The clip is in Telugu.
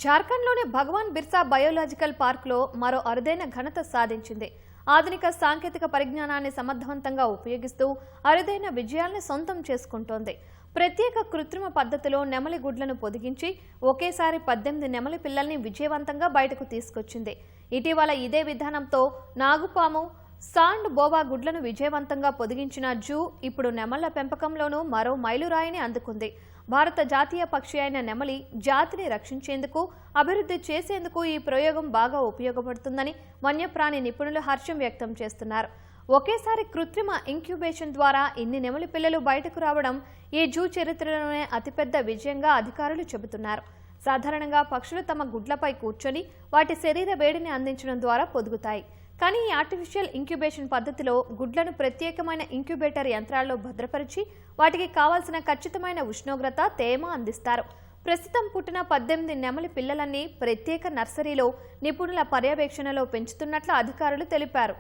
జార్ఖండ్లోని భగవాన్ బిర్సా బయోలాజికల్ పార్క్లో మరో అరుదైన ఘనత సాధించింది. ఆధునిక సాంకేతిక పరిజ్ఞానాన్ని సమర్థవంతంగా ఉపయోగిస్తూ అరుదైన విజయాల్ని సొంతం చేసుకుంటోంది. ప్రత్యేక కృత్రిమ పద్ధతిలో నెమలి గుడ్లను పొదిగించి ఒకేసారి 18 నెమలి పిల్లల్ని విజయవంతంగా బయటకు తీసుకొచ్చింది. ఇటీవల ఇదే విధానంతో నాగుపాము, సాండ్ బోవా గుడ్లను విజయవంతంగా పొదిగించిన జూ ఇప్పుడు నెమళ్ల పెంపకంలోనూ మరో మైలురాయిని అందుకుంది. భారత జాతీయ పక్షి అయిన నెమలి జాతిని రక్షించేందుకు, అభివృద్ధి చేసేందుకు ఈ ప్రయోగం బాగా ఉపయోగపడుతుందని వన్యప్రాణి నిపుణులు హర్షం వ్యక్తం చేస్తున్నారు. ఒకేసారి కృత్రిమ ఇంక్యుబేషన్ ద్వారా ఇన్ని నెమలి పిల్లలు బయటకు రావడం ఈ జూ చరిత్రలోనే అతిపెద్ద విజయంగా అధికారులు చెబుతున్నారు. సాధారణంగా పక్షులు తమ గుడ్లపై కూర్చొని వాటి శరీర వేడిని అందించడం ద్వారా పొదుగుతాయి. కానీ ఈ ఆర్టిఫిషియల్ ఇంక్యుబేషన్ పద్ధతిలో గుడ్లను ప్రత్యేకమైన ఇంక్యుబేటర్ యంత్రాల్లో భద్రపరిచి వాటికి కావాల్సిన ఖచ్చితమైన ఉష్ణోగ్రత, తేమ అందిస్తారు. ప్రస్తుతం పుట్టిన 18 నెమలి పిల్లలన్నీ ప్రత్యేక నర్సరీలో నిపుణుల పర్యవేక్షణలో పెంచుతున్నట్లు అధికారులు తెలిపారు.